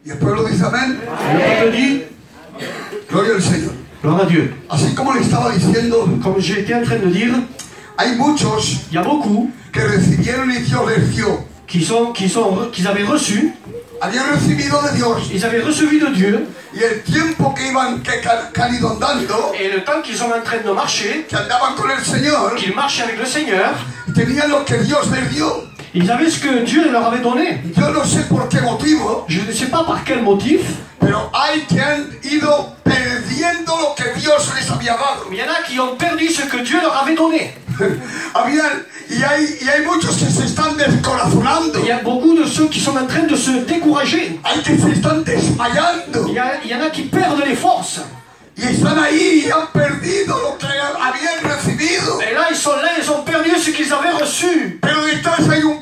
Y el pueblo dice amén. Et le peuple dit, Gloria al Señor. gloire à Dieu. Así como le estaba diciendo, Comme j'étais en train de dire, hay muchos il y a beaucoup que recibieron y Dios les dio. qu'ils avaient reçu, Habían recibido de Dios. ils avaient reçu de Dieu, Y el tiempo que han ido andando, et le temps qu'ils sont en train de marcher, que andaban con el Señor, qu'ils marchaient avec le Seigneur, tenían lo que Dios les dio. ils avaient ce que Dieu leur avait donné. Yo no sé por qué motivo, Je ne sais pas par quel motif, pero hay que han ido perdiendo lo que Dios les había dado. mais il y en a qui ont perdu ce que Dieu leur avait donné. Hay muchos que se están descorazonando. Il y a beaucoup de ceux qui sont en train de se décourager. Hay que se están desmayando. Il y en a qui perdent les forces. Y están ahí y han perdido lo que habían recibido. Et là, ils sont là, ils ont perdu ce qu'ils avaient reçu. Pero detrás hay un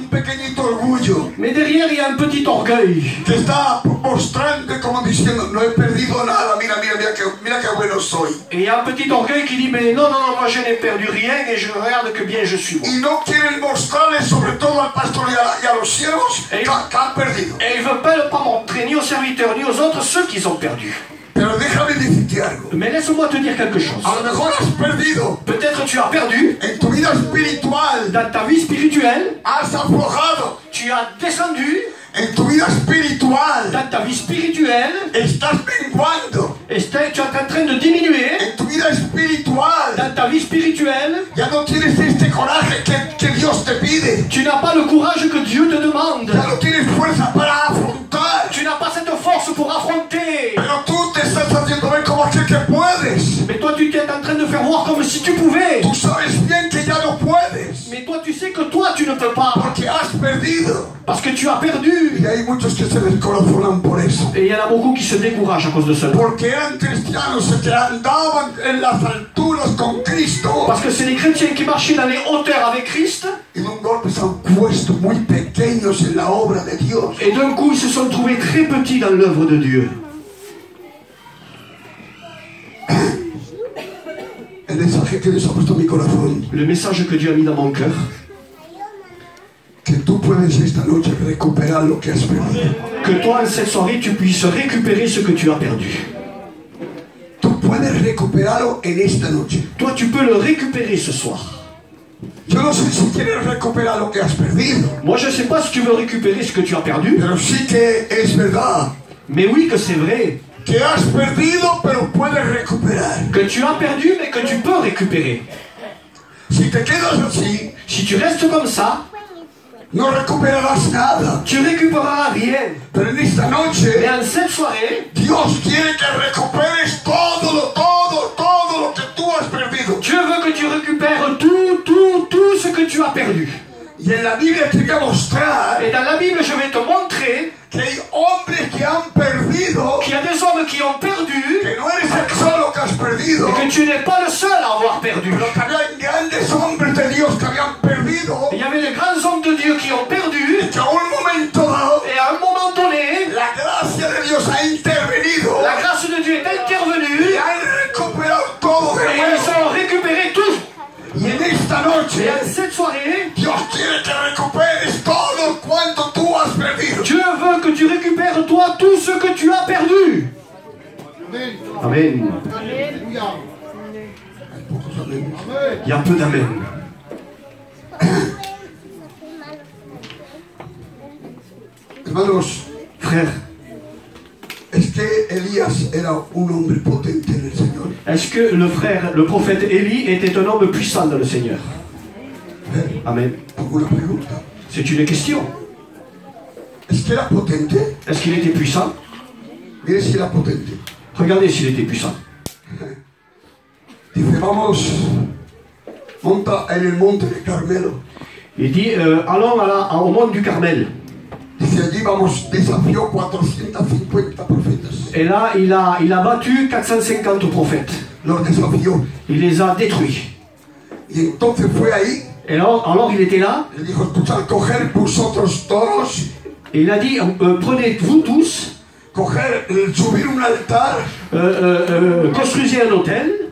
pequeñito orgullo. Mais derrière, il y a un petit orgueil. Que está mostrando como diciendo, no he perdido nada, mira qué bueno soy. Et il y a un petit orgueil qui dit, mais non, moi je n'ai perdu rien et je regarde que bien je suis. Y no quieren mostrarle sobre todo al pastor y a los siervos que han perdido. Et ils ne veulent pas montrer ni aux serviteurs ni aux autres ceux qu'ils ont perdus. Pero déjame decirte algo. Mais laisse-moi te dire quelque chose. A lo mejor has perdido. Peut-être tu as perdu. En tu vida espiritual. Dans ta vie spirituelle. Has aflojado. Tu as descendu. En tu vida espiritual. Dans ta vie spirituelle. Estás menguando. Tu es en train de diminuer. En tu vida espiritual. Dans ta vie spirituelle. Ya no tienes este coraje que Dios te pide. Tu n'as pas le courage que Dieu te demande. Ya no tienes fuerza para afrontar. Tu n'as pas cette force pour affronter. Pero tú te estás haciendo ver como aquel que puedes. Mais toi tu es en train de faire voir comme si tu pouvais. Tú sabes bien que ya no puedes. Mais toi tu sais que toi tu ne peux pas. Porque has perdido. Parce que tu as perdu. Y hay muchos que se descorazonan por eso. Et il y en a beaucoup qui se découragent à cause de cela. Porque eran cristianos que andaban en las alturas con Cristo. Parce que c'est les chrétiens qui marchaient dans les hauteurs avec Christ. Y de un golpe se han puesto muy pequeños en la obra de Dios. Et d'un coup ils se sont trouvés très petits dans l'œuvre de Dieu. El mensaje que Dios ha puesto en mi corazón. Le message que Dieu a mis dans mon cœur. Que tú puedes esta noche recuperar lo que has perdido. Que toi en cette soirée tu puisses récupérer ce que tu as perdu. Tú puedes recuperarlo en esta noche. Toi tu peux le récupérer ce soir. Yo no sé si quieres recuperar lo que has perdido. Moi je ne sais pas si tu veux récupérer ce que tu as perdu. Pero sí que es verdad. Mais oui que c'est vrai. Que has perdido pero puedes recuperar. Que tu as perdu mais que tu peux récupérer. Si te quedas así, si tu restes comme ça, no recuperarás nada. Tu récupéreras rien. Pero en esta noche, mais en cette soirée, Dios quiere que recuperes todo lo que tú has perdido. Dieu veut que tu récupères tout ce que tu as perdu. Y en la Biblia te voy a mostrar. Et dans la Bible, je vais te montrer que hay hombres que han perdido. Qu'il y a des hommes qui ont perdu. Que no eres el solo que has perdido. Et que tu n'es pas le seul à avoir perdu. Pero que había grandes hombres de Dios que habían perdido. Il y avait des grands hommes de Dieu qui ont perdu. Y que a un momento dado. Et à un moment donné, la gracia de Dios ha intervenido. La grâce de Dieu est intervenue. Y han recuperado todo de nuevo. Et ils ont récupéré tout. Y en esta noche, et en cette soirée, Dios quiere que recuperes todo cuanto tú has perdido. Dieu veut que tu récupères toi tout ce que tu as perdu. Amen. Il y a peu d'amen. Hermanos, frères, es que Elías era un hombre potente en el Señor. Est-ce que le prophète Élie était un homme puissant dans le Seigneur? Amen. C'est une question. Est-ce qu'il era potente? Est-ce qu'il était puissant? Mire si era potente. Regardez s'il était puissant. Dice, vamos, monta en el monte de Carmelo. Il dit, allons au mont du Carmel. Dice, allí vamos, desafió 450 profetas. Et là, il a battu 450 prophètes. Los desafió. Il les a détruits. Y entonces fue ahí. Et alors il était là. Il dijo, escuchad, coger vosotros todos. Et il a dit, prenez vous tous. Coger, subir un altar. Construisez un autel.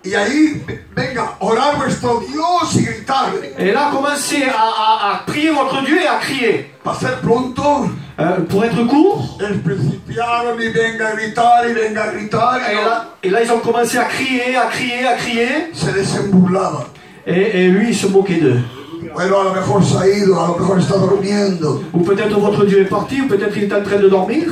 Y ahí, venga, orar vuestro Dios y gritarle. Et là, commencez à prier votre Dieu et à crier. Va a ser pronto. Pour être court, principiaron y venga a gritar y venga a gritar. et là ils ont commencé à crier, à crier, à crier. Se desemburlaban. Et lui il se moquait d'eux. Bueno, a lo mejor se ha ido, a lo mejor está durmiendo. Ou peut-être votre Dieu est parti, ou peut-être il est en train de dormir.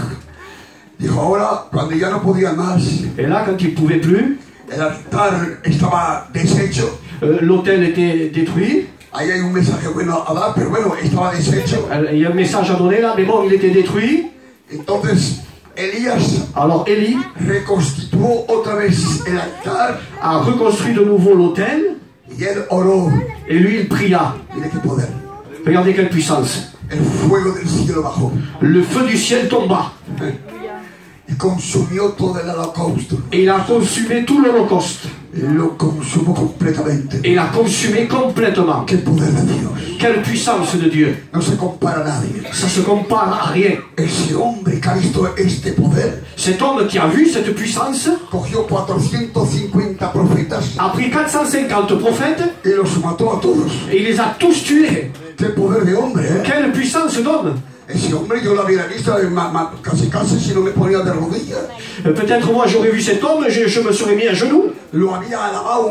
Dijo, ahora, cuando ya no podía más, Et là, quand il ne pouvait plus, el altar estaba deshecho. L'autel était détruit. Ahí hay un mensaje bueno a dar, pero bueno, estaba deshecho. Il y a un message à donner là, mais bon, il était détruit. Entonces, Elías Alors Élie reconstituyó otra vez el altar a reconstruit de nouveau l'autel. y él oró. Et lui, il pria. Mire qué poder. Regardez quelle puissance. El fuego del cielo bajó Le feu du ciel tomba. y consumió todo el holocausto. Et il a consumé tout l'Holocauste. Lo consumó completamente. Et il a consumé complètement. Qué poder de Dios. Quelle puissance de Dieu. No se compara a nadie. Ça se compare à rien. Ese hombre que ha visto este poder Cet homme qui a vu cette puissance cogió 450 profetas a pris 450 prophètes y los mató a todos. et il les a tous tués. Qué poder de hombre, ¿eh? Quelle puissance d'homme. Ese hombre yo lo hubiera visto casi si no me ponía de rodillas. Peut-être moi j'aurais vu cet homme, je me serais mis à genoux. Lo había alabado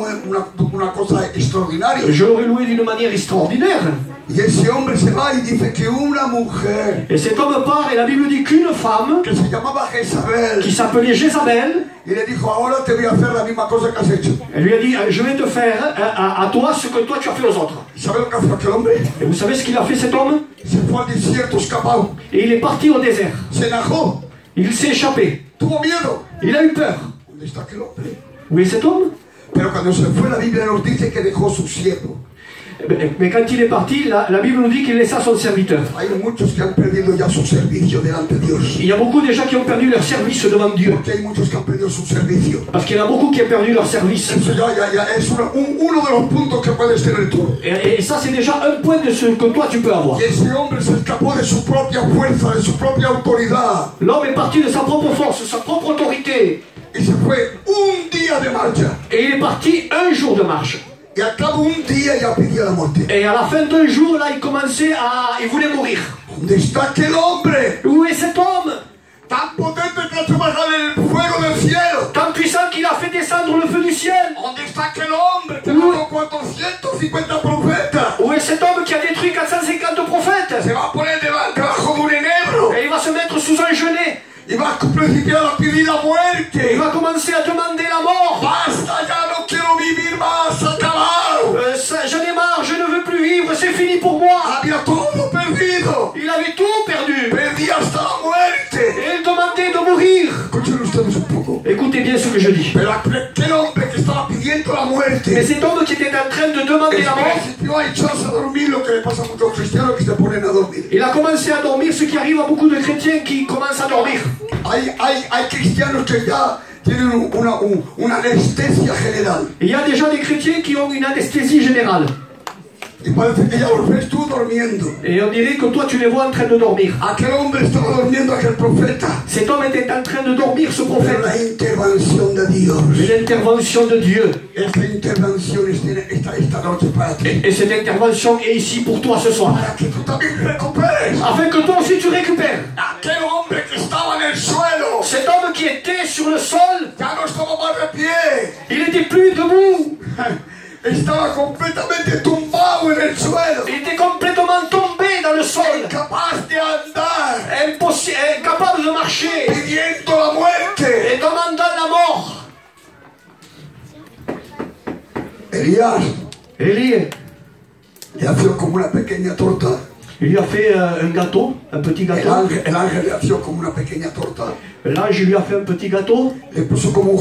una cosa extraordinaria. Je l'aurais loué d'une manière extraordinaire. Y ese hombre se va y dice que una mujer Et cet homme part et la Bible dit qu'une femme que se llamaba Jezabel qui s'appelait Jézabel, y le dijo, ahora te voy a hacer la misma cosa que has hecho. elle lui a dit je vais te faire à toi ce que toi tu as fait aux autres. ¿Sabe lo que hace aquel hombre? Et vous savez ce qu'il a fait cet homme? Se fue al desierto escapado. Et il est parti au désert. Se enajó. Il s'est échappé. Tuvo miedo. Il a eu peur. ¿Dónde está aquel hombre? Où est cet homme? Pero cuando se fue, la Biblia nos dice que dejó su siervo. Mais quand il est parti, la Bible nous dit qu'il laissa son serviteur. Hay muchos que han perdido ya su servicio delante de Dios. Il y a beaucoup de gens qui ont perdu leur service devant Dieu. Porque hay muchos que han perdido su servicio. Parce qu'il y en a beaucoup qui ont perdu leur service. Eso ya es uno de los puntos que puedes tener tú. Et ça, c'est déjà un point de ce que toi, tu peux avoir. Y ese hombre se escapó de su propia fuerza, de su propia autoridad. L'homme est parti de sa propre force, de sa propre autorité. Y se fue un día de marcha. Et il est parti un jour de marche. Y al cabo un día ya pedía la muerte. Et à la fin d'un jour, là, il commençait à... Il voulait mourir. ¿Dónde está aquel hombre? Où est cet homme? Tan potente que ha hecho bajar el fuego del cielo. Tant puissant qu'il a fait descendre le feu du ciel. ¿Dónde está aquel hombre que mató 450 profetas? Où est cet homme qui a détruit 450 prophètes? Se va a poner debajo de un enebro. Et il va se mettre sous un genêt. Y va a principiar a pedir la muerte. Il va commencer à demander la mort. Basta, ya no quiero vivir más, acabado. J'en ai marre, je ne veux plus vivre, c'est fini pour moi. Había todo perdido. Il avait tout perdu. Perdí hasta la muerte. Et il demandait de mourir. Escuchen ustedes un poco. Écoutez bien ce que je dis. Pero aquel hombre que estaba pidiendo la muerte. Mais cet homme qui était en train de demander la mort, Principió a echarse a dormir, lo que le pasa a muchos cristianos que se ponen a dormir. il a commencé à dormir, ce qui arrive à beaucoup de chrétiens qui commencent à dormir. Hay cristianos que ya tienen una anestesia general. Il y a déjà des chrétiens qui ont une anesthésie générale. Y parece que ya los ves tú durmiendo. Et on dirait que toi tu les vois en train de dormir. Aquel hombre estaba durmiendo, aquel profeta. Cet homme était en train de dormir, ce Pero prophète. la intervención de Dios. Mais l'intervention de Dieu. Esta intervención esta noche para ti. Et cette intervention est ici pour toi ce soir. Para que tú también recuperes. Afin que toi aussi tu récupères. Aquel hombre que estaba en el suelo. Cet homme qui était sur le sol, Ya no estaba más de pie. il n'était plus debout. Estaba completamente tumbado en el suelo. Il était complètement tombé dans le sol. Incapaz de andar. Incapable de marcher. Pidiendo la muerte. Et demandant la mort. Elías Élie, le hacía como una pequeña torta. il lui a fait un gâteau, un petit gâteau. El ángel le hacía como una pequeña torta. L'ange lui a fait un petit gâteau. Le puso como un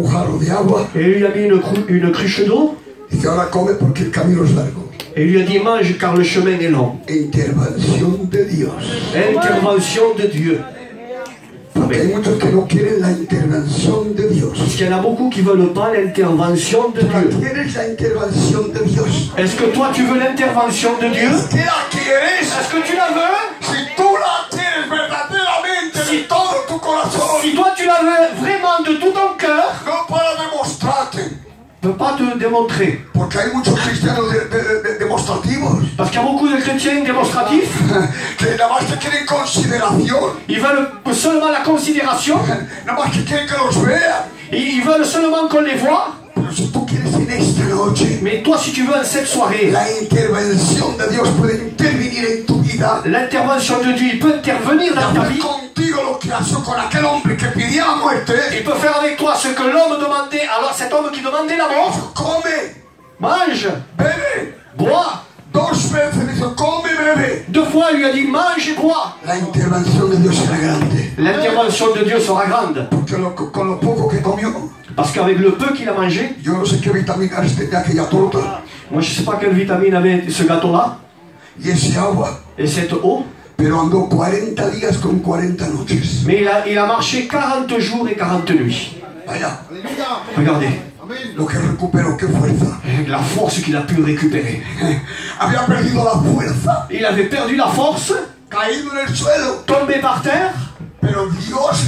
jarro de agua. Et il lui a mis une cruche d'eau. Dice, ahora come porque el camino es largo. Et il lui a dit mange car le chemin est long. Intervención de Dios. Intervention de Dieu. Porque hay muchos que no quieren la intervención de Dios. Parce qu'il y en a beaucoup qui ne veulent pas l'intervention de Dieu. ¿Quieres la intervención de Dios? Est-ce que toi tu veux l'intervention de Dieu? ¿Qué la quieres? Est-ce que tu la veux? Si tú la quieres verdaderamente de todo tu corazón, Si toi tu la veux vraiment de tout ton cœur, no para demostrarte, ne peut pas te démontrer. Porque hay muchos cristianos demostrativos. Parce qu'il y a beaucoup de chrétiens démonstratifs. Que nada más que quieren consideración. Ils veulent seulement la considération. Nada más que quieren que los vean. Ils veulent seulement qu'on les voit. Pero si tú quieres en esta noche, Mais toi, si tu veux, en cette soirée, la intervención de Dios puede intervenir en tu vida. l'intervention de Dieu, il peut intervenir dans ta vie. Contigo lo que hizo con aquel hombre que pedía la muerte. Il peut faire avec toi ce que l'homme demandait. Alors cet homme qui demandait la mort, Come, mange, bebe. bois. Dos veces dijo, come, bebe. 2 fois, il lui a dit, mange et bois. La intervención de Dios era grande. L'intervention de Dieu sera grande. Porque con lo poco que comió, Parce qu'avec le peu qu'il a mangé, yo no sé qué vitaminas tenía aquella torta moi je ne sais pas quelle vitamine avait ce gâteau-là, y ese agua, et cette eau, pero andó 40 días con 40 noches. mais il a marché 40 jours et 40 nuits. Vaya, Regardez, lo que recuperó, qué fuerza. la force qu'il a pu récupérer. Había perdido la fuerza, Il avait perdu la force, caído en el suelo, tombé par terre, pero Dios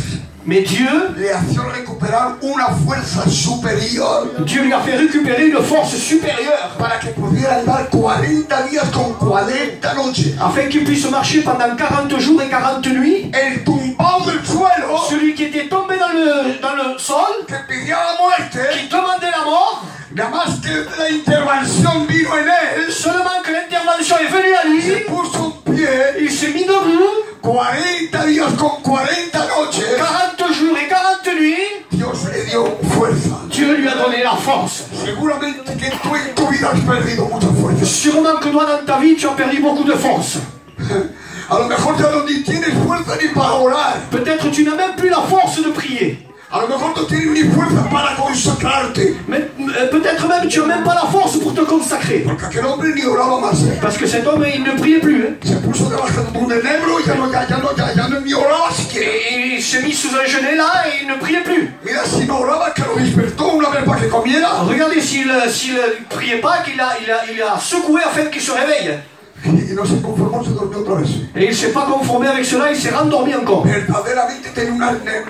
mais Dieu le hacía recuperar una fuerza superior lui a fait récupérer une force supérieure para que pudiera andar 40 días con 40 noches. afin qu'il puisse marcher pendant 40 jours et 40 nuits. El tumbado del suelo, Celui qui était tombé dans le sol, que pedía la muerte, qui demandait la mort, nada más que la intervención vino en él, seulement que l'intervention est venue à lui, se puso en pie, il s'est mis debout, 40 días con 40 noches, 40 jours et 40 nuits, Dios le dio fuerza. Dieu lui a donné la force. Seguramente que tú en tu vida has perdido mucha fuerza. Sûrement que toi dans ta vie tu as perdu beaucoup de force. A lo mejor ya no ni tienes fuerza ni para orar. Peut-être tu n'as même plus la force de prier. A lo mejor no tienes ni fuerza para consagrarte. Mais peut-être même tu n'as même pas la force pour te consacrer. Porque aquel hombre ni oraba más. Parce que cet homme il ne priait plus. Hein. Se puso debajo de un enebro y ya no ni oraba siquiera. Et il s'est mis sous un genêt là et il ne priait plus. Mira, si no oraba, que lo despertó una vez para que comiera. Regardez s'il ne priait pas qu'il a secoué afin qu'il se réveille. Y no se conformó, se durmió otra vez. Et il ne s'est pas conformé avec cela, il s'est rendormi encore. Verdaderamente tenía una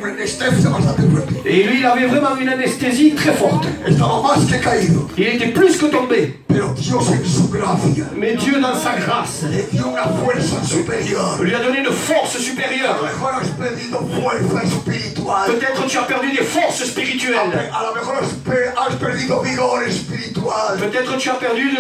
anestesia bastante fuerte. Et lui, il avait vraiment une anesthésie très forte. Estaba más que caído. Il était plus que tombé. Pero Dios en su gracia Mais Dieu, dans sa grâce, le dio una fuerza superior. lui a donné une force A lo supérieure. mejor has perdido fuerza espiritual. Peut-être tu as perdu des forces spirituelles. A lo mejor has perdido vigor espiritual. Peut-être tu as perdu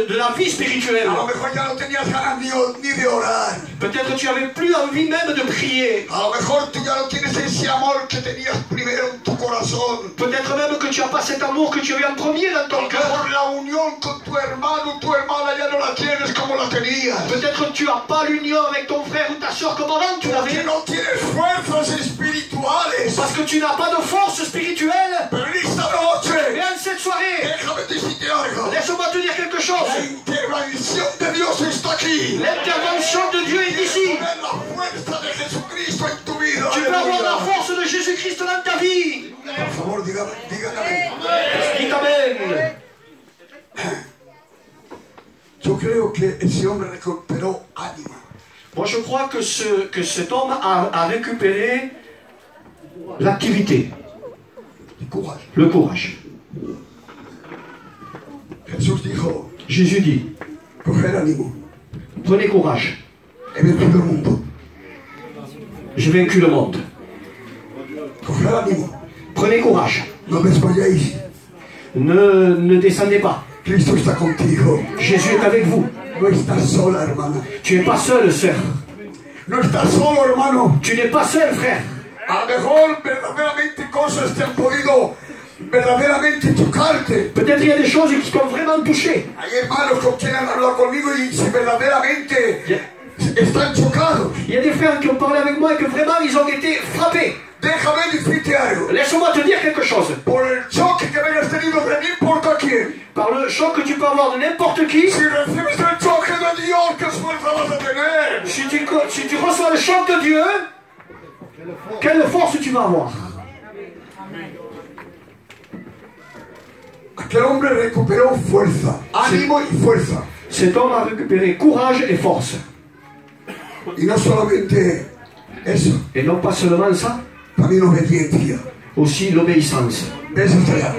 de la vie spirituelle. A lo mejor ya no tenías ganas ni de orar. Peut-être tu n'avais plus envie même de prier. A lo mejor tú ya no tienes ese amor que tenías primero en tu corazón. Peut-être même que tu n'as pas cet amour que tu avais en premier dans ton cœur. Por la unión con tu hermano, tu hermana ya no la tienes como la tenías. Peut-être que tu n'as pas l'union avec ton frère ou ta soeur comme avant tu Porque l'avais. no tienes fuerzas espirituales. Parce que tu n'as pas de force spirituelle. Pero en esta noche, Mais en cette soirée, déjame decirte algo. laisse-moi te dire quelque chose. La intervención de Dios está aquí. L'intervention de Dieu est ici. Ver la fuerza de Jesucristo en tu vida. Tu peux avoir la Aleluya. force de Jésus-Christ dans ta vie. Por favor, digan amén. Dites Amen. Yo creo que ese hombre recuperó ánimo. Moi, je crois que cet homme a récupéré l'activité, Y courage. le courage. Jesús dijo, Jésus dit, coger ánimo. prenez courage, He vencido el mundo. j'ai vaincu le monde. Coger ánimo. Prenez courage, No desmayéis. ne descendez pas. Cristo está contigo. Jésus est avec vous. No estás sola, hermana. Tu n'es pas seul, sœur. No estás solo, hermano. Tu n'es pas seul, frère. A lo mejor verdaderamente cosas te han podido verdaderamente chocarte. Peut-être il y a des choses qui t'ont vraiment touché. Hay hermanos con quienes han hablado conmigo y si verdaderamente están chocados. Il y a des frères qui ont parlé avec moi et que vraiment ils ont été frappés. Déjame decirte algo. Laisse-moi te dire quelque chose. Por el choque que hayas tenido de no importa quién. Par le choc que tu peux avoir de n'importe qui, Si recibes el choque de Dios, ¿qué fuerza vas a tener? si tu reçois le choc de Dieu, quelle force tu vas avoir. Aquel hombre recuperó fuerza, ánimo y fuerza. Cet homme a récupéré courage et force. Y no solamente eso, Et non pas seulement ça, también obediencia. aussi l'obéissance. Ves hasta allá.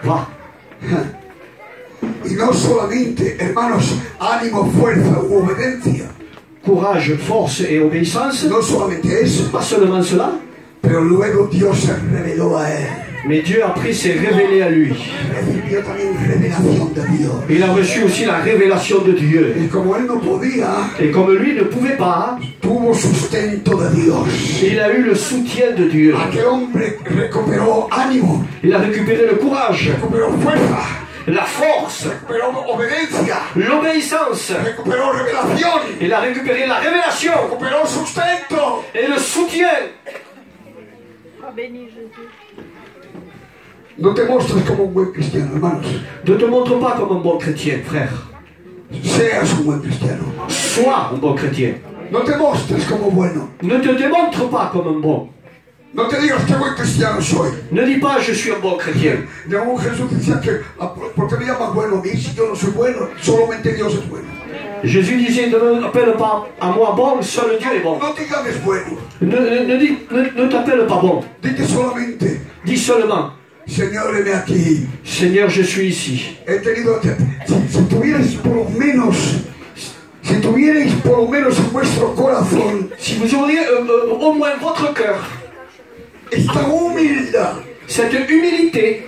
Va, Y no solamente, hermanos, ánimo, fuerza u obediencia. Courage, force et obéissance. No solamente eso. Pas seulement cela. Pero luego Dios se reveló a él. Mais Dieu après s'est révélé à lui. Recibió también revelación de Dios. Il a reçu aussi la révélation de Dieu. Y como él no podía, Et comme lui ne pouvait pas, tuvo sustento de Dios. il a eu le soutien de Dieu. Aquel hombre recuperó ánimo, Il a récupéré le courage, recuperó fuerza, la force, recuperó obediencia, l'obéissance. recuperó revelación, Il a récupéré la révélation recuperó sustento. et le soutien. Béni Jésus. No te muestres como un buen cristiano, hermanos. Ne te montre pas comme un bon chrétien, frère. Seas un buen cristiano. Sois un bon chrétien. No te muestres como bueno. Ne te démontre pas comme un bon. No te digas qué buen cristiano soy. Ne dis pas je suis un bon chrétien. Luego Jesús decía que, ¿por qué me llamas bueno a mí si yo no soy bueno? Solamente Dios es bueno. Jésus disait ne m'appelle pas à moi bon, seul Dieu est bon. No te llames bueno. Ne t'appelle pas bon. Dite solamente, Dis seulement, Señor, heme aquí. Seigneur, je suis ici. He tenido, si tuvierais por lo menos, si tuvierais por lo menos en vuestro corazón Si vous auriez au moins votre cœur, esta humildad cette humilité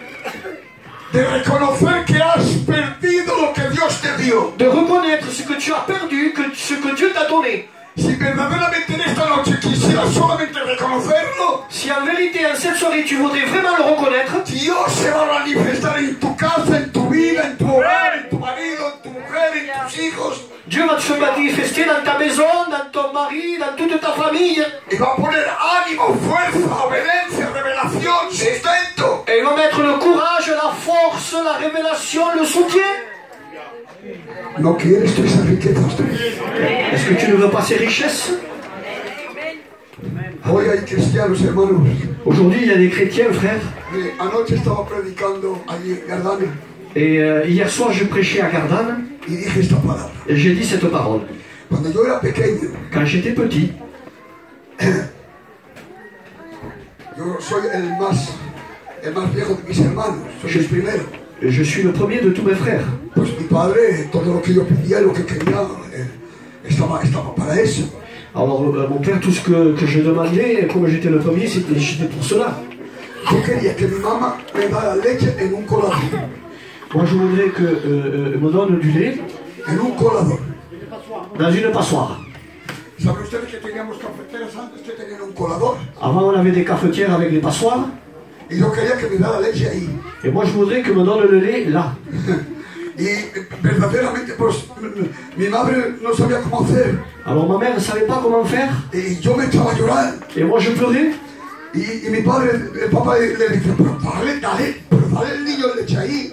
de reconocer que has perdido lo que Dios te dio. de reconnaître ce que tu as perdu, ce que Dieu t'a donné. Si verdaderamente en esta noche quisieras solamente reconocerlo, Si en vérité, en cette soirée, tu voudrais vraiment le reconnaître, Dios se va a manifestar en tu casa, en tu vida, en tu hogar, en tu marido, en tu mujer, en tus hijos. Dieu va se manifester dans ta maison, dans ton mari, dans toute ta famille. Y va a poner ánimo, fuerza, obediencia, revelación, sustento. Et il va mettre le courage, la force, la révélation, le soutien. ¿No quieres tú esas riquezas tú? Est-ce que tu ne veux pas ces richesses? Hoy hay cristianos, hermanos. Aujourd'hui, il y a des chrétiens, frères. Anoche estaba predicando allí en Gardana Et hier soir, je prêchais à Gardanne y dije esta palabra. et j'ai dit cette parole. Cuando yo era pequeño, Quand j'étais petit, yo soy el más viejo de mis hermanos, soy el primero. je suis le premier de tous mes frères. Pues mi padre, todo lo que yo pedía, lo que quería, estaba para eso. Alors, mon père, tout ce que je demandais, comme j'étais le premier, j'étais pour cela. Yo quería que mi mamá me diera leche en un colador. Moi, je voudrais que me donne du lait En un colador. dans une passoire. ¿Saben ustedes que teníamos cafeteras antes que tenían un colador? Avant, on avait des cafetières avec des passoires. Y yo quería que me diera leche ahí. Et moi, je voudrais que me donne le lait là. Y verdaderamente, pues, mi madre no sabía cómo hacer. Alors, ma mère ne savait pas comment faire. Y yo me echaba a llorar. Et moi, je pleurais. Y mi padre, el papá le dice, pero dale el niño leche ahí.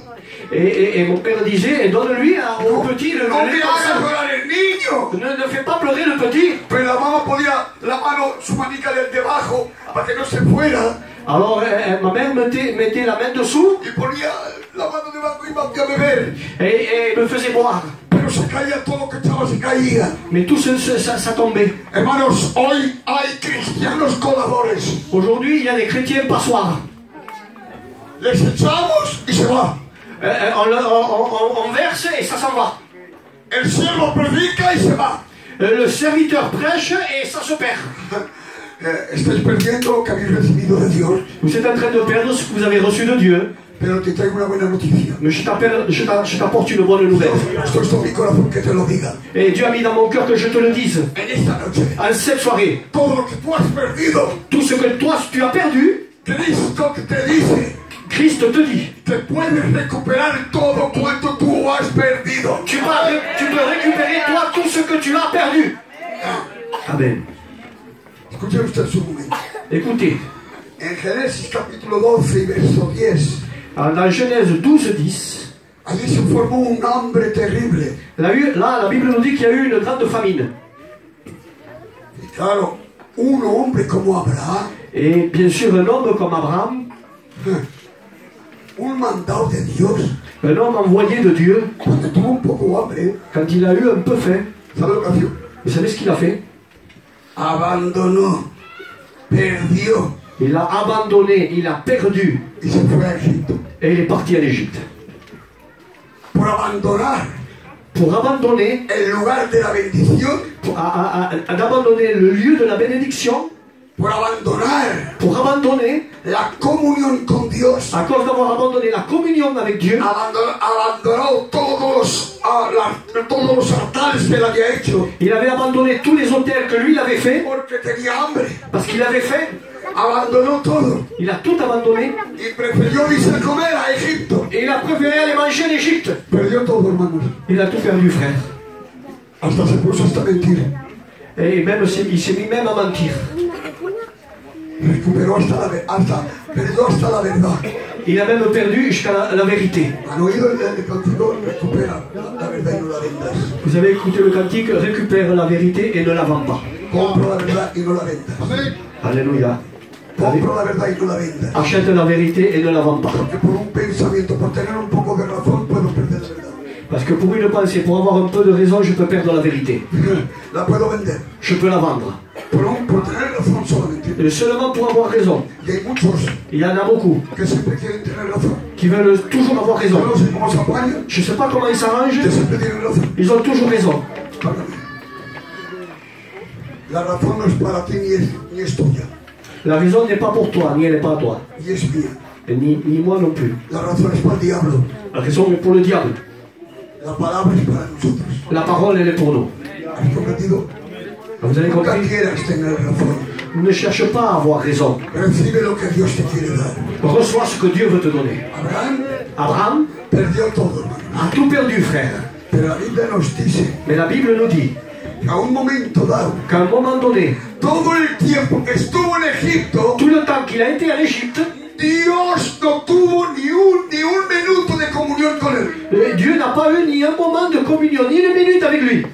Et mon père disait, donne-lui au petit le No me lait. hagas llorar el niño. Ne fais pas pleurer le petit. Pero la mamá ponía la mano, su manica debajo, para que no se fuera. Alors, ma mère mettait la main dessous Y ponía la mano debajo y me hacía beber. et me faisait boire. Pero se caía todo lo que echaba, se caía. Mais tout ça tombait. Hermanos, hoy hay cristianos coladores. Aujourd'hui, il y a des chrétiens passoires. Les echamos y se va. On verse et ça s'en va. El siervo predica y se va. Le serviteur prêche et ça se perd. Estáis perdiendo lo que habéis recibido de Dios. Vous êtes en train de perdre ce que vous avez reçu de Dieu. Pero te traigo una buena noticia. Mais je t'apporte une bonne nouvelle. Esto es en mi corazón que te lo diga. Et Dieu a mis dans mon cœur que je te le dise. En esta noche, En cette soirée, todo lo que tú has perdido, tout ce que toi tu as perdu, Cristo te dice, Christ te dit. te puedes recuperar todo cuanto tú has perdido. Tu peux récupérer toi tout ce que tu as perdu. Amen. Escuchen ustedes un momento. Écoutez, En Génesis capítulo 12 y verso 10, dans Genèse 12:10, allí se formó un hambre terrible. là, la Bible nous dit qu'il y a eu une grande famine. Y claro, un hombre como Abraham, Et bien sûr, un homme comme Abraham, un mandado de Dios, un homme envoyé de Dieu, cuando tuvo un poco hambre, quand il a eu un peu faim, ¿sabe lo que hacía? vous savez ce qu'il a fait? Abandonó, perdió Il a abandonné, il a perdu, y se fue a Egipto. et il est parti en Égypte. pour abandonner el lugar de la bendición, d'abandonner le lieu de la bénédiction, pour abandonner la comunión con Dios, à cause d'avoir abandonné la communion avec Dieu, abandonado todos los altares que él había hecho, il avait abandonné tous les autels que lui il avait fait, porque tenía hambre, parce qu'il avait faim, abandonó todo il a tout abandonné, y prefirió irse a comer a Egipto. et il a préféré aller manger en Égypte. Perdió todo, hermanos. Il a tout perdu, frère. Hasta se puso hasta mentir. Et même, il s'est mis même à mentir. Recuperó perdió hasta la verdad. Il a même perdu jusqu'à la vérité. Han oído el cantico, recupera la verdad y no la vendas. Vous avez écouté le cantique, récupère la vérité et ne la vends pas. Compra la verdad y no la vendas. Alléluia. Compra la verdad y no la vendas. Achète la vérité et ne la vends pas. Porque por un pensamiento, por tener un poco de razón, puedo perder la verdad. Parce que pour une pensée, pour avoir un peu de raison, je peux perdre la vérité. La puedo vender. Je peux la vendre. Por tener razón solamente. Et seulement pour avoir raison. Y hay muchos Il y en a beaucoup que siempre quieren tener razón. qui veulent toujours avoir raison. Yo no sé cómo se apañan, Je ne sais pas comment ils s'arrangent, que siempre tienen razón. ils ont toujours raison. Págame. La razón no es para ti ni es tuya. La raison n'est pas pour toi, ni elle n'est pas à toi. Y es mía. Et ni moi non plus. La razón es para el diablo. La raison est pour le diable. La palabra es para nosotros. La parole, elle est pour nous. ¿Has comprendido? Vous avez Nunca compris? quieras tener razón. Ne cherche pas à avoir raison. Recibe lo que Dios te quiere dar. Reçois ce que Dieu veut te donner. Abraham Perdió todo, hermano. a tout perdu, frère. Pero la Biblia nos dice Mais la Bible nous dit que a un momento dado, qu'à un moment donné, todo el tiempo que estuvo en Egipto, tout le temps qu'il a été en Égypte, Dios no tuvo ni un minuto de comunión con él. Dieu n'a pas eu ni un moment de communion, ni une minute avec lui.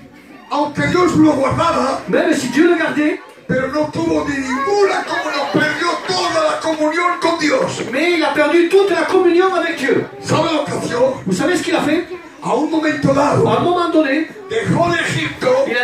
Aunque Dios lo guardaba, Même si Dieu le gardait, pero no tuvo ni ninguna comunión. Perdió toda la comunión con Dios. mais il a perdu toute la communion avec Dieu. ¿Sabe lo que hizo? Vous savez ce qu'il a fait? A un momento dado, À un moment donné, dejó de Egipto il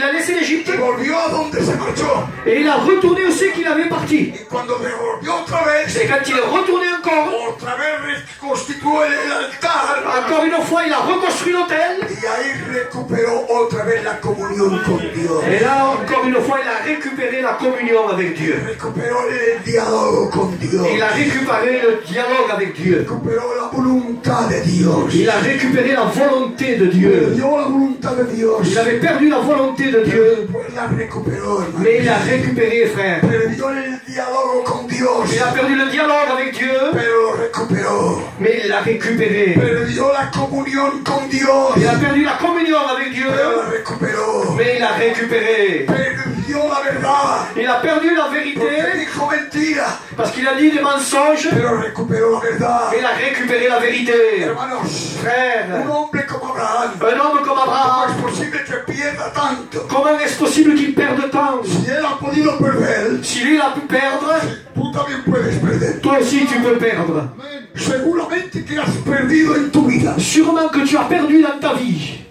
a laissé l'Égypte y volvió a donde se marchó. et il a retourné où c'est qu'il avait parti. Y cuando volvió otra vez, Et quand il est retourné encore, otra vez reconstituyó el altar. encore une fois, il a reconstruit l'autel. Y ahí recuperó otra vez la comunión con Dios. Et là, encore une fois, il a récupéré la communion avec Dieu. Recuperó el diálogo con Dios. Il a récupéré le dialogue avec Dieu. Recuperó la voluntad de Dios. Il a récupéré la volonté de Dieu. Perdió la voluntad de Dios. Il avait perdu la volonté de Dieu, Después la recuperó, hermano. mais il a récupéré, frère. Perdió el diálogo con Dios. Il a perdu le dialogue avec Dieu, Pero lo recuperó. mais il l'a récupéré. Perdió la comunión con Dios. Il a perdu la communion avec Dieu, Pero la recuperó. mais il a récupéré. Perdió la verdad. Il a perdu la Porque vérité dijo mentira. parce qu'il a dit des mensonges, Pero recuperó la verdad. mais il a récupéré la vérité. Hermanos, Frère, un hombre como Abraham, un homme comme ¿cómo Abraham, es posible que pierda tanto? comment est-ce possible qu'il perde tant? Si él ha podido perder, Si lui il a pu perdre, tú también puedes perder. toi aussi tu peux perdre. Seguramente que has perdido en tu vida. Sûrement que tu as perdu dans ta vie.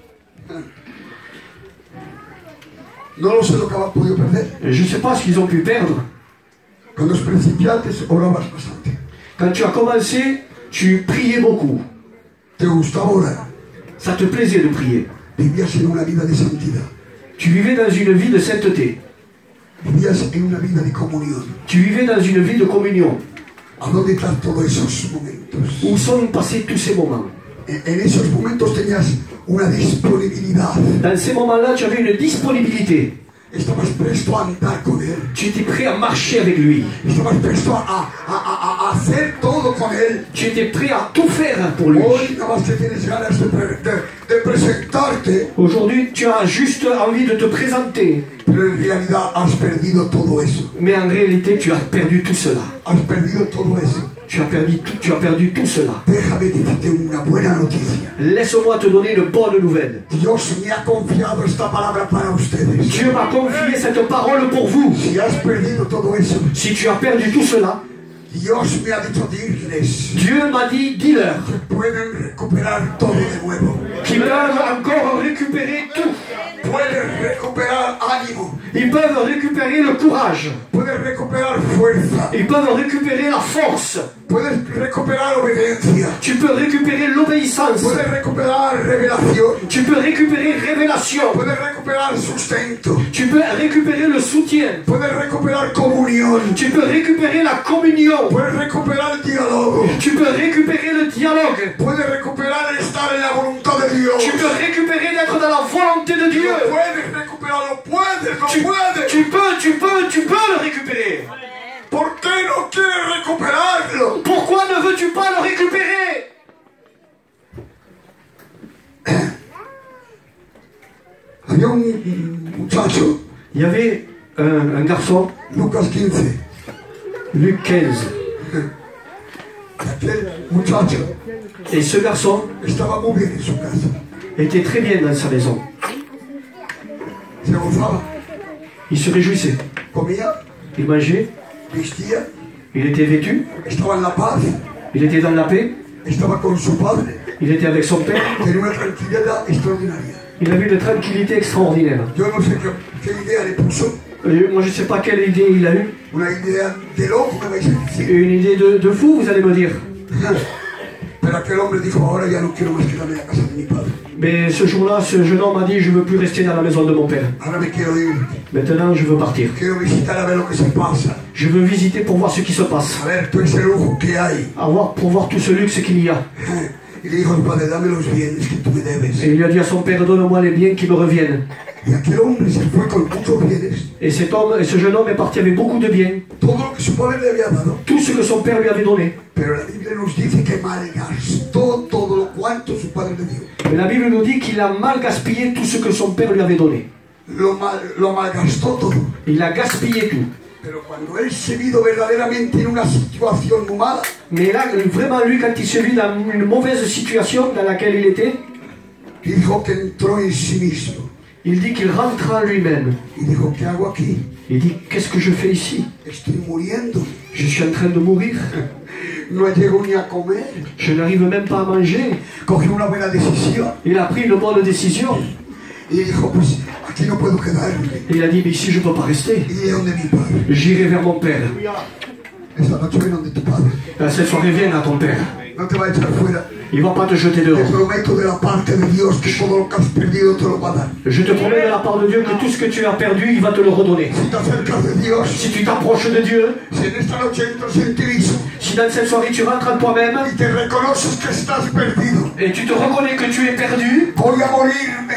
No lo sé lo que han podido perder. Je ne sais pas ce qu'ils ont pu perdre. Cuando los principiantes orabas bastante. Quand tu as commencé, tu priais beaucoup. Te gustaba orar. Ça te plaisait de prier. Vivías en una vida de santidad. Tu vivais dans une vie de sainteté. Vivías en una vida de comunión. Tu vivais dans une vie de communion. ¿A dónde están todos esos momentos? Où sont passés tous ces moments? En esos momentos tenías una disponibilidad. Dans ces moments-là, tu avais une disponibilité. Estabas presto a andar con él. Tu étais prêt à marcher avec lui. Estabas presto a hacer todo con él. Tu étais prêt à tout faire pour lui. Hoy nada más te tienes ganas de presentarte, Aujourd'hui, tu as juste envie de te présenter. pero en realidad has perdido todo eso. Mais en réalité, tu as perdu tout cela. Has perdido todo eso. Tu as perdu tout cela. Déjame decirte una buena noticia. Laisse-moi te donner une bonne nouvelle. Dios me ha confiado esta palabra para ustedes. Dieu m'a confié cette parole pour vous. Si has perdido todo eso, Si tu as perdu tout cela, Dios me ha dicho dirles Dieu m'a dit, dis-leur, que pueden recuperar todo de nuevo. qu'ils peuvent encore récupérer tout. Pueden recuperar ánimo. Ils peuvent récupérer le courage. Pueden recuperar fuerza. Ils peuvent récupérer la force. Puedes recuperar obediencia. Tu peux récupérer l'obéissance. Puedes recuperar revelación. Tu peux récupérer révélation. Puedes recuperar sustento. Tu peux récupérer le soutien. Puedes recuperar comunión. Tu peux récupérer la communion. Puedes recuperar el diálogo. Tu peux récupérer le dialogue. Puedes recuperar estar en la voluntad de Dios. Tu peux récupérer d'être dans la volonté de Dieu. Lo puedes recuperarlo, puedes, no puedes. Tu peux le récupérer. ¿Por qué no quieres recuperarlo? Pourquoi ne veux-tu pas le récupérer? Había un muchacho, Il y avait un garçon, Lucas 15, Luc 15. aquel muchacho Et ce garçon estaba muy bien en su casa, était très bien dans sa maison. se gozaba, Il se réjouissait. comía, Il mangeait. vestía, Il était vêtu. estaba en la paz, Il était dans la paix. estaba con su padre, Il était avec son père. tenía una tranquilidad extraordinaria. Il avait une tranquillité extraordinaire. Yo no sé qué idea le puso, Moi, je ne sais pas quelle idée il a eue. una idea de loco me vais a decir. Une idée de fou, vous allez me dire. Pero aquel hombre dijo, ahora ya no quiero más quedarme en la casa de mi padre. Mais ce jour-là, ce jeune homme a dit, je ne veux plus rester dans la maison de mon père. Ahora me quiero ir, Maintenant, je veux partir. quiero visitar a ver lo que se pasa, Je veux visiter pour voir ce qui se passe. a ver todo ese lujo que hay. Pour voir tout ce luxe qu'il y a. Y le dijo al padre, dame los bienes que tú me debes. Et il a dit à son père, donne-moi les biens qui me reviennent. Y aquel hombre se fue con muchos bienes, Et ce jeune homme est parti avec beaucoup de biens. todo lo que su padre le había dado. Tout ce que son père lui avait donné. Pero la Biblia nos dice que malgastó todo lo cuanto su padre le dio. Mais la Bible nous dit qu'il a mal gaspillé tout ce que son père lui avait donné. Lo malgastó todo. Il a gaspillé tout. Pero cuando él se vio verdaderamente en una situación muy mala, Mais là, vraiment, lui, quand il se vit dans une mauvaise situation dans laquelle il était, dijo que entró en sí mismo. il dit qu'il rentre en lui-même. Y dijo, ¿qué hago aquí? Il dit, qu'est-ce que je fais ici? Estoy muriendo. Je suis en train de mourir. No llego ni a comer. Je n'arrive même pas à manger. Cogió una buena decisión. Il a pris une bonne décision. Y dijo, pues aquí no puedo quedarme. Il a dit, mais ici, je ne peux pas rester. Y donde mi padre. J'irai vers mon père. Esa noche ven donde tu padre. Cette soirée, viens à ton père. No te va a echar fuera. Il ne va pas te jeter Te dehors. prometo de la parte de Dios que todo lo que has perdido te lo va a dar. Je te promets de la part de Dieu que tout ce que tu as perdu, il va te le redonner. Si te acercas de Dios, Si tu t'approches de Dieu, si en esta noche entras en ti mismo si dans cette soirée tu rentres en toi-même y te reconoces que estás perdido, et tu te reconnais que tu es perdu, voy a morirme.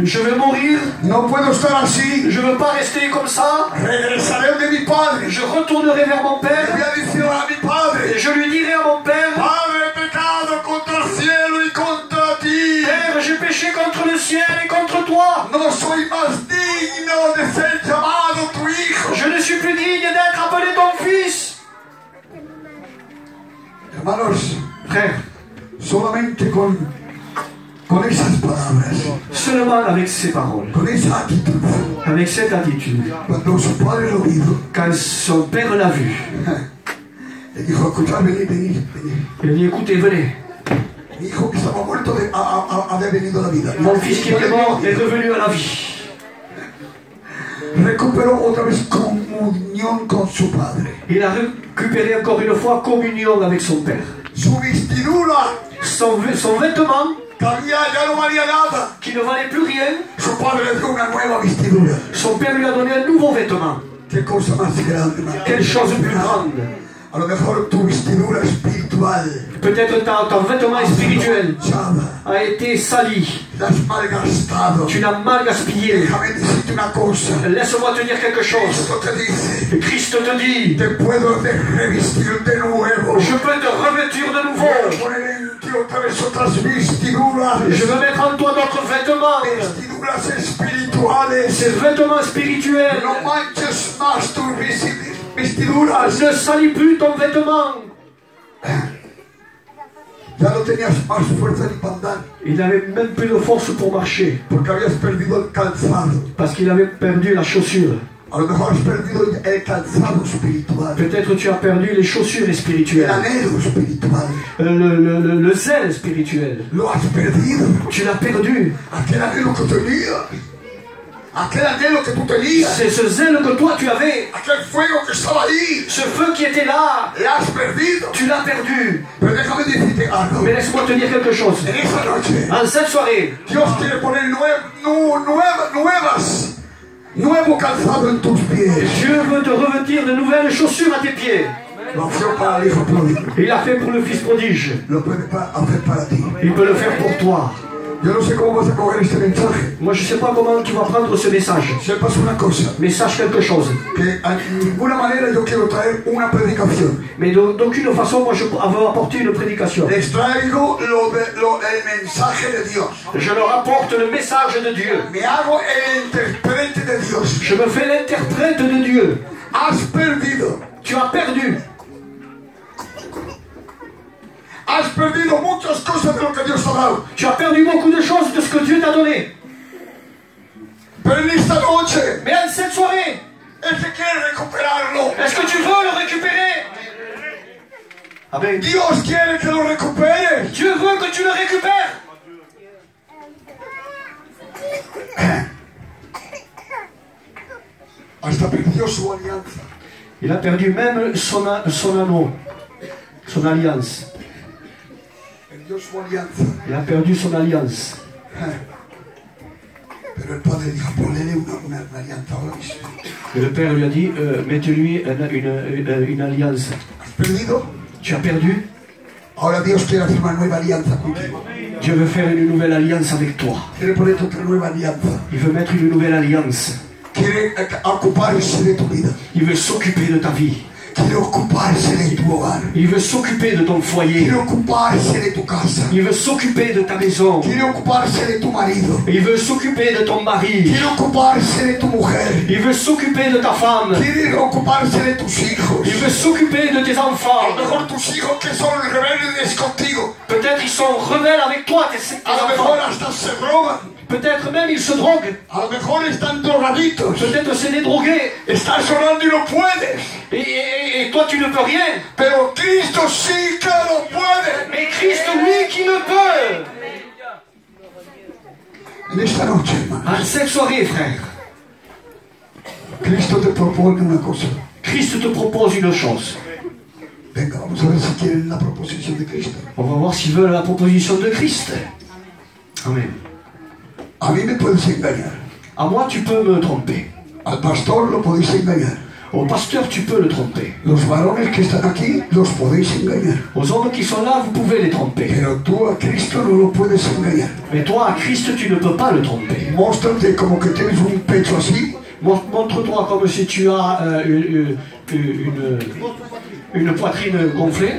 je vais mourir, No puedo estar así. je ne veux pas rester comme ça, Regresaré de mi padre. je retournerai vers mon Le père voy a decir a mi padre. et je lui dirai à mon père, Padre, he pecado contra el cielo y contra ti. Père, j'ai péché contre le ciel et contre toi. No soy más digno de ser llamado tu hijo. Je ne suis plus digne d'être appelé ton fils. Hermanos, Frère, solamente con esas palabras, seulement avec ces paroles, con esa actitud, avec cette attitude, cuando su padre lo vio, quand son père l'a vu, le dijo, escuchad, venid, venid, venid. il a dit, écoutez, venez, Mi hijo que estaba muerto ha venido a la vida. mon fils qui était mort est revenu à la vie. Recuperó otra vez comunión con su padre. Il a récupéré encore une fois communion avec son père. Su vestidura, Son vêtement, que ya no valía nada. qui ne valait plus rien, Su padre le dio una nueva vestidura. son père lui a donné un nouveau vêtement. Qué cosa más grande. Quelle chose plus grande. A lo mejor tu vestidura espiritual Peut-être ton vêtement spirituel manchada, a été sali. la has malgastado. Tu l'as mal gaspillé. Déjame decirte una cosa. Laisse-moi te dire quelque chose. Esto te dice, Christ te dit, te puedo revestir de nuevo. je peux te revêtir de Voy a nouveau. poner en ti otra vez otras vestiduras. Je veux mettre en toi d'autres vêtements. Vestiduras espirituales. Ces vêtements spirituels. No manches más tus vestiduras. Ne salis plus ton vêtement. Ya no tenías más fuerza ni para andar, Il n'avait même plus de force pour marcher. porque habías perdido el calzado. Parce qu'il avait perdu la chaussure. A lo mejor has perdido el calzado espiritual, Peut-être tu as perdu les chaussures el spirituelles. anhelo espiritual. Le zèle spirituel. Lo has perdido. Tu l'as perdu. Aquel anhelo que tenías. aquel anhelo que tú tenías, C'est ce zèle que toi tu avais, aquel fuego que estaba ahí, ce feu qui était là, le has perdido. tu l'as perdu. Pero déjame decirte algo. Mais laisse-moi te dire quelque chose. En esa noche, En cette soirée, Dios quiere poner nuevo calzado en tus pies. Dieu veut te revêtir de nouvelles chaussures à tes pieds. Lo hizo para el hijo pródigo. Il l'a fait pour le fils prodige. Lo puede hacer para ti. Il peut le faire pour toi. Yo no sé cómo vas a coger este mensaje. Moi, je ne sais pas comment tu vas prendre ce message. Sepas una cosa. Mais sache quelque chose. Que de ninguna manera yo quiero traer una predicación. Mais d'aucune façon, moi, je veux apporter une prédication. Les traigo el mensaje de Dios. Je leur apporte le message de Dieu. Me hago el intérprete de Dios. Je me fais l'interprète de Dieu. Has perdido. Tu as perdu. Has perdido muchas cosas de lo que Dios te ha dado. Tu as perdu beaucoup de choses de ce que Dieu t'a donné. Pero en esta noche, Mais en cette soirée, Él te quiere recuperarlo. est-ce que tu veux le récupérer? Amen. Dios quiere que lo recuperes. Dieu veut que tu le récupères. Hasta perdió su alianza. Il a perdu même son anneau, son alliance. Perdió su alianza. Il a perdu son alliance. Pero el padre dijo, ponle una alianza ahora mismo. Et le père lui a dit, mettez-lui une alliance. ¿Has perdido? Tu as perdu? Ahora Dios quiere hacer una nueva alianza contigo. Dieu veut faire une nouvelle alliance avec toi. Quiere ponerte otra nueva alianza. Il veut mettre une nouvelle alliance. Quiere ocuparse de tu vida. Il veut s'occuper de ta vie. Quiere ocuparse de tu hogar. Il veut s'occuper de ton foyer. Quiere ocuparse de tu casa. Il veut s'occuper de ta maison. Quiere ocuparse de tu marido. Il veut s'occuper de ton mari. Quiere ocuparse de tu mujer. Il veut s'occuper de ta femme. Quiere ocuparse de tus hijos. Il veut s'occuper de tes A enfants. lo mejor tus hijos que son rebeldes contigo. Peut-être ils sont rebelles avec toi, tes A lo enfants. mejor hasta se drogan. Peut-être même ils se droguent. A lo mejor están drogaditos. Peut-être c'est des drogués. Estás orando y no puedes. Et toi tu ne peux rien. Pero Cristo sí que lo puede. Mais Christ, lui, qui le peut. En esta noche, hermano, En cette soirée, frère, Cristo te propone una cosa. Christ te propose une chose. Venga, vamos a ver si quieren la proposición de Cristo. On va voir s'ils veulent la proposition de Christ. Amen. A mí me puedes engañar. À moi, tu peux me tromper. Al pastor lo podéis engañar. Au pasteur, tu peux le tromper. Los varones que están aquí los podéis engañar. Aux hommes qui sont là, vous pouvez les tromper. Pero tú a Cristo no lo puedes engañar. Mais toi, à Christ, tu ne peux pas le tromper. Móstrate como que tienes un pecho así. Montre-toi comme si tu as une poitrine gonflée,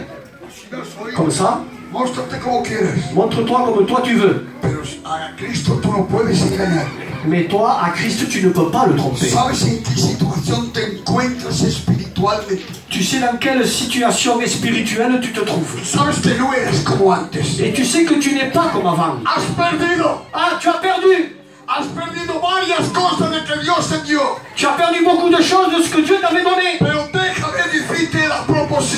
comme ça. Móstrate como quieras. Montre-toi comme toi tu veux. Pero a Cristo tú no puedes engañar. Mais toi, à Christ, tu ne peux pas le tromper. ¿Sabes en qué situación te encuentras espiritualmente? Tu sais dans quelle situation spirituelle tu te trouves. ¿Sabes que no eres como antes? Et tu sais que tu n'es pas comme avant. Has perdido. Ah, tu as perdu. Has perdido varias cosas de que Dios te dio. Tu as perdu beaucoup de choses de ce que Dieu t'avait donné. Pero déjame decirte la proposición.